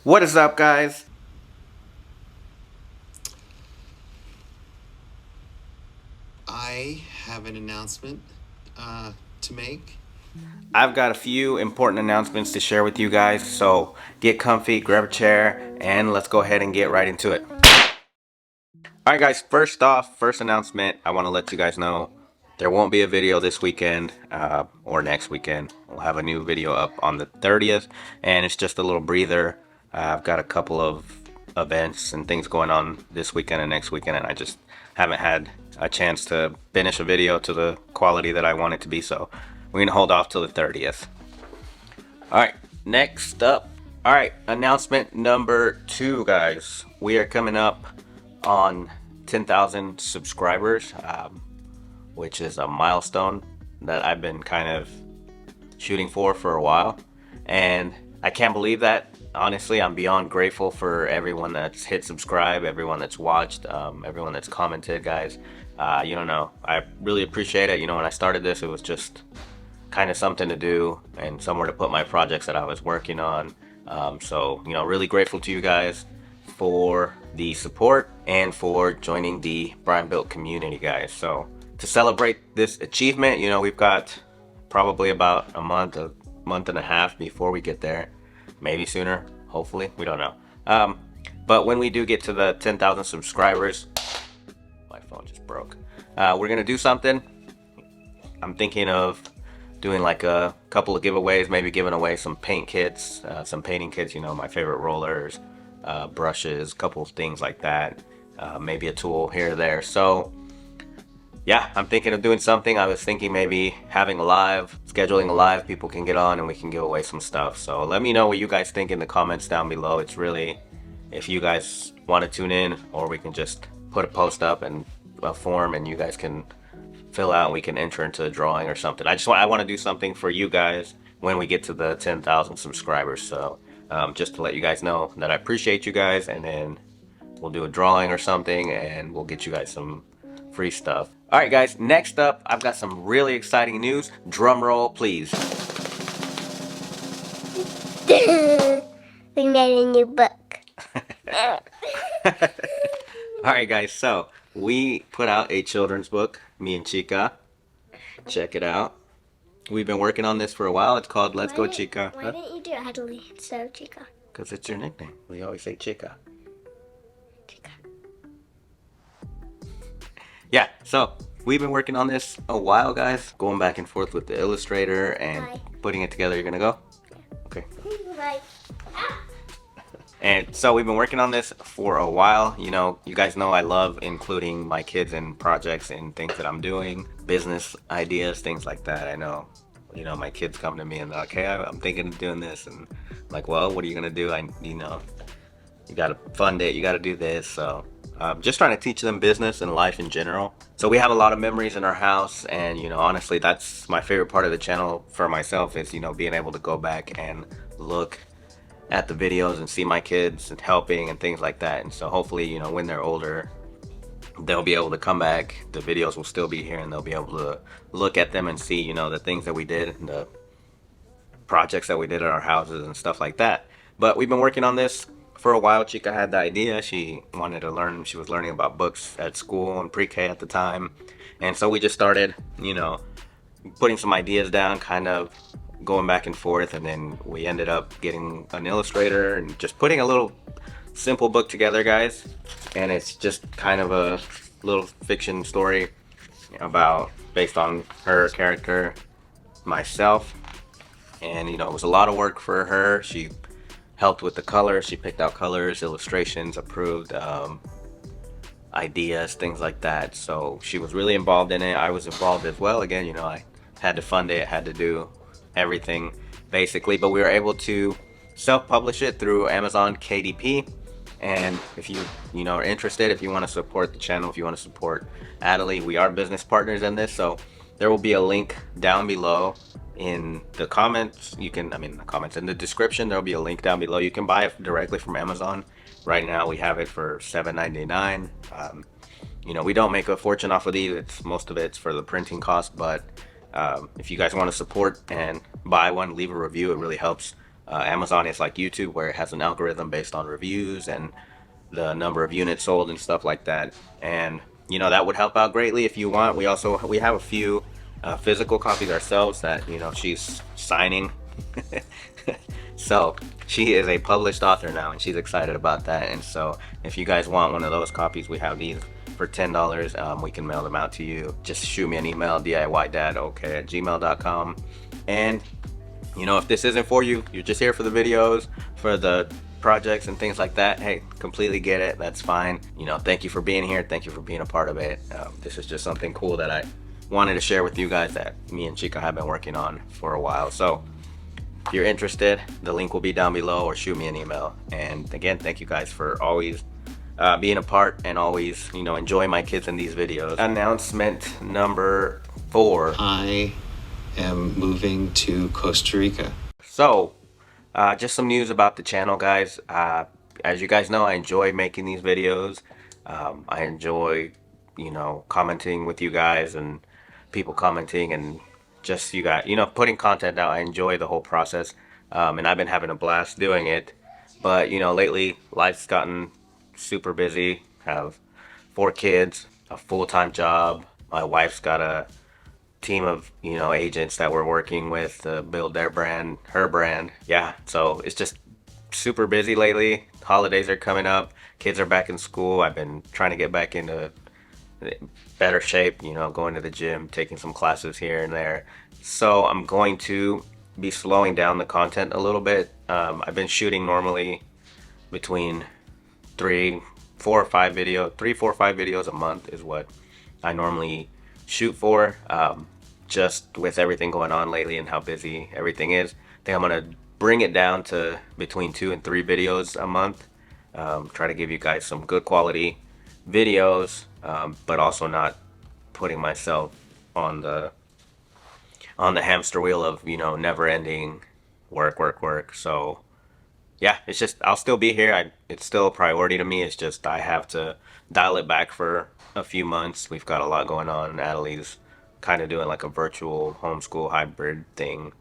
What is up, guys? I have an announcement to make. I've got a few important announcements to share with you guys, so get comfy, grab a chair, and let's go ahead and get right into it. Alright, guys, first off, first announcement, I want to let you guys know there won't be a video this weekend or next weekend. We'll have a new video up on the 30th, and it's just a little breather. I've got a couple of events and things going on this weekend and next weekend, and I just haven't had a chance to finish a video to the quality that I want it to be, so we're going to hold off till the 30th. Alright, next up. Alright, announcement number 2, guys. We are coming up on 10,000 subscribers, which is a milestone that I've been kind of shooting for a while. And I can't believe that. Honestly, I'm beyond grateful for everyone that's hit subscribe, everyone that's watched, everyone that's commented, guys. You don't know. I really appreciate it. You know, when I started this, it was just kind of something to do and somewhere to put my projects that I was working on. So, you know, really grateful to you guys for the support and for joining the Brian Built community, guys. So, to celebrate this achievement, you know, we've got probably about a month and a half before we get there. Maybe sooner, hopefully. We don't know. But when we do get to the 10,000 subscribers, my phone just broke. We're going to do something. I'm thinking of doing like a couple of giveaways, maybe giving away some paint kits, some painting kits, you know, my favorite rollers, brushes, couple of things like that, maybe a tool here or there. So yeah, I'm thinking of doing something. I was thinking maybe having a live, scheduling a live, people can get on and we can give away some stuff. So let me know what you guys think in the comments down below. It's really, if you guys want to tune in, or we can just put a post up and a form and you guys can fill out and we can enter into a drawing or something. I want to do something for you guys when we get to the 10,000 subscribers. So just to let you guys know that I appreciate you guys, and then we'll do a drawing or something and we'll get you guys some free stuff. All right, guys, next up, I've got some really exciting news. Drum roll, please. We made a new book. All right, guys, so we put out a children's book, me and Chica. Check it out. We've been working on this for a while. It's called Let's Go Chica. Why didn't you do it Hadley instead of Chica? Because it's your nickname. We always say Chica. Chica. Yeah, so we've been working on this a while, guys. Going back and forth with the illustrator and Bye. putting it together. You're going to go? Okay. Bye. And so we've been working on this for a while. You know, you guys know I love including my kids in projects and things that I'm doing, business ideas, things like that. I know, you know, my kids come to me and they're like, hey, I'm thinking of doing this. And I'm like, well, what are you going to do? You know, you got to fund it. You got to do this. So just trying to teach them business and life in general. So we have a lot of memories in our house. And, you know, honestly, that's my favorite part of the channel for myself is, you know, being able to go back and look at the videos and see my kids and helping and things like that. And so hopefully, you know, when they're older, they'll be able to come back. The videos will still be here and they'll be able to look at them and see, you know, the things that we did, the projects that we did at our houses and stuff like that. But we've been working on this for a while. Chica had the idea. She wanted to learn. She was learning about books at school and pre-K at the time. And so we just started, you know, putting some ideas down, kind of going back and forth, and then we ended up getting an illustrator and just putting a little simple book together, guys. And it's just kind of a little fiction story about, based on her character, myself. And you know, it was a lot of work for her. She helped with the colors. She picked out colors, illustrations, approved ideas, things like that. So she was really involved in it. I was involved as well. Again, you know, I had to fund it, had to do everything basically, but we were able to self-publish it through Amazon KDP. And if you know, are interested, if you want to support the channel, if you want to support Adelie, we are business partners in this. So there will be a link down below in the comments. You can, the comments in the description, there'll be a link down below. You can buy it directly from Amazon. Right now we have it for $7.99. You know, we don't make a fortune off of these. It's most of it's for the printing cost, but if you guys want to support and buy one, leave a review. It really helps Amazon is like YouTube, where it has an algorithm based on reviews and the number of units sold and stuff like that. And that would help out greatly if you want. We have a few physical copies ourselves that she's signing. So she is a published author now, and she's excited about that. And so if you guys want one of those copies, we have these for $10. We can mail them out to you. Just shoot me an email, diydadok@gmail.com. And if this isn't for you, you're just here for the videos, for the projects and things like that, hey, completely get it. That's fine. Thank you for being here. Thank you for being a part of it. This is just something cool that I wanted to share with you guys that me and Chica have been working on for a while. So if you're interested, the link will be down below, or shoot me an email. And again, thank you guys for always being a part and always enjoying my kids in these videos. Announcement number 4. I am moving to Costa Rica. So just some news about the channel, guys. As you guys know, I enjoy making these videos. I enjoy commenting with you guys and people commenting, and just you guys putting content out. I enjoy the whole process, and I've been having a blast doing it. But lately life's gotten super busy. Have 4 kids, a full-time job. My wife's got a team of agents that we're working with to build her brand. Yeah, so it's just super busy lately. Holidays are coming up, kids are back in school. I've been trying to get back into better shape, going to the gym, taking some classes here and there. So I'm going to be slowing down the content a little bit. I've been shooting normally between 3, 4, or 5 videos a month is what I normally shoot for. Just with everything going on lately and how busy everything is, I think I'm gonna bring it down to between 2 and 3 videos a month. Try to give you guys some good quality videos, but also not putting myself on the hamster wheel of never ending work. So yeah, it's just I'll still be here. It's still a priority to me. It's just I have to dial it back for a few months. We've got a lot going on. Natalie's kind of doing like a virtual homeschool hybrid thing,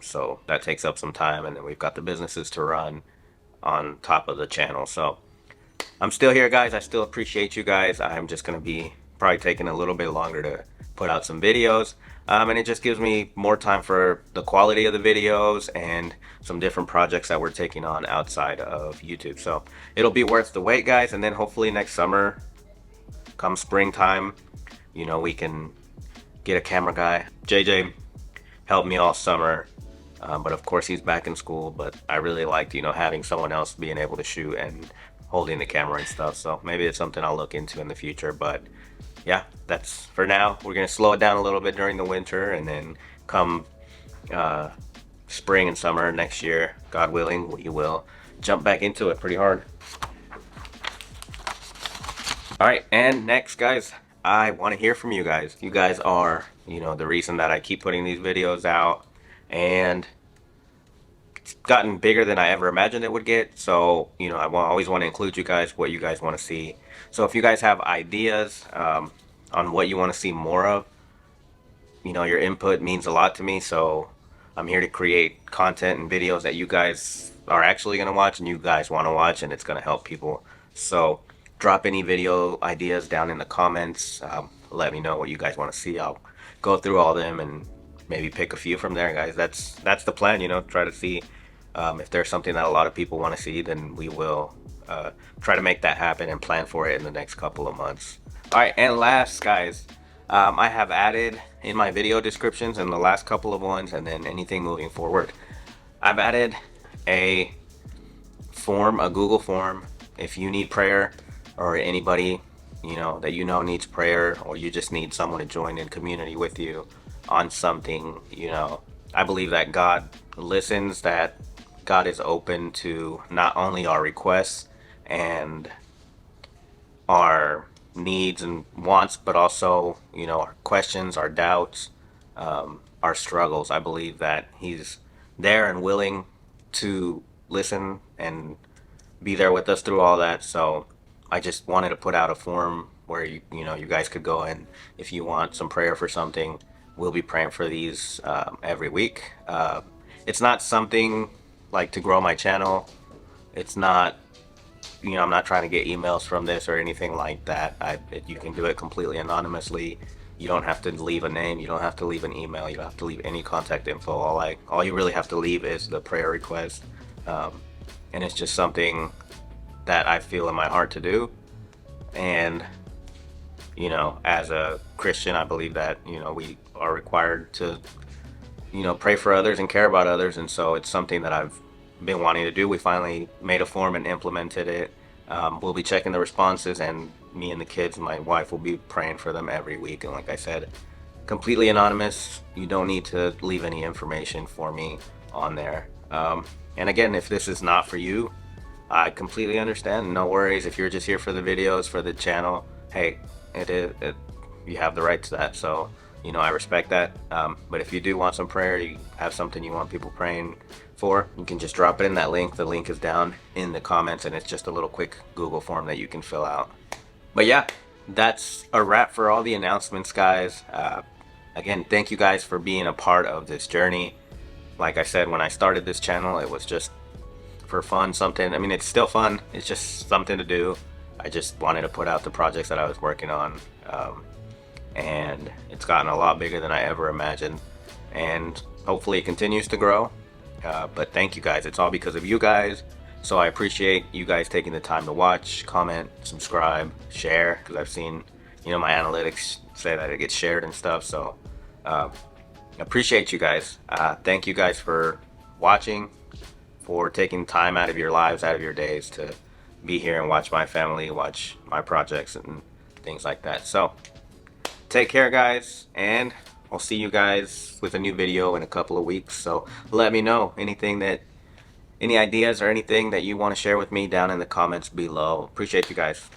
so that takes up some time, and then we've got the businesses to run on top of the channel. So I'm still here, guys. I still appreciate you guys. I'm just gonna be probably taking a little bit longer to put out some videos, and it just gives me more time for the quality of the videos and some different projects that we're taking on outside of YouTube. So it'll be worth the wait, guys. And then hopefully next summer, come springtime, we can get a camera guy. JJ helped me all summer, but of course he's back in school. But I really liked having someone else being able to shoot and holding the camera and stuff. So maybe it's something I'll look into in the future. But yeah, that's for now. We're gonna slow it down a little bit during the winter, and then come spring and summer next year, God willing, we will jump back into it pretty hard. All right, and next, guys, I want to hear from you guys. You guys are the reason that I keep putting these videos out, and it's gotten bigger than I ever imagined it would get. So I always want to include you guys, what you guys want to see. So if you guys have ideas on what you want to see more of, your input means a lot to me. So I'm here to create content and videos that you guys are actually going to watch and you guys want to watch, and it's going to help people. So drop any video ideas down in the comments. Let me know what you guys want to see. I'll go through all of them and maybe pick a few from there, guys. That's the plan, try to see if there's something that a lot of people want to see, then we will try to make that happen and plan for it in the next couple of months. All right, and last, guys, I have added in my video descriptions in the last couple of ones, and then anything moving forward, I've added a form, a Google form. If you need prayer, or anybody that needs prayer, or you just need someone to join in community with you on something, I believe that God listens, that God is open to not only our requests and our needs and wants, but also our questions, our doubts, our struggles. I believe that He's there and willing to listen and be there with us through all that. So I just wanted to put out a form where you guys could go in if you want some prayer for something. We'll be praying for these every week. It's not something like to grow my channel. It's not, you know, I'm not trying to get emails from this or anything like that. You can do it completely anonymously. You don't have to leave a name. You don't have to leave an email. You don't have to leave any contact info. All you really have to leave is the prayer request, and it's just something that I feel in my heart to do. And you know, as a Christian, I believe that, you know, we are required to, you know, pray for others and care about others. And so it's something that I've been wanting to do. We finally made a form and implemented it. We'll be checking the responses, and me and the kids and my wife will be praying for them every week. And like I said, completely anonymous. You don't need to leave any information for me on there. And again, if this is not for you, I completely understand. No worries. If you're just here for the videos, for the channel, hey, you have the right to that. So, you know, I respect that. But if you do want some prayer, you have something you want people praying for, you can just drop it in that link. The link is down in the comments, and it's just a little quick Google form that you can fill out. But yeah, that's a wrap for all the announcements, guys. Again, thank you guys for being a part of this journey. Like I said, when I started this channel, it was just for fun, something. I mean, it's still fun. It's just something to do. I just wanted to put out the projects that I was working on, and it's gotten a lot bigger than I ever imagined, and hopefully it continues to grow. But thank you guys. It's all because of you guys. So I appreciate you guys taking the time to watch, comment, subscribe, share, because I've seen, you know, my analytics say that it gets shared and stuff. So appreciate you guys. Thank you guys for watching, for taking time out of your lives, out of your days to be here and watch my family, watch my projects and things like that. So take care, guys, and I'll see you guys with a new video in a couple of weeks. So let me know any ideas or anything that you want to share with me down in the comments below. Appreciate you guys.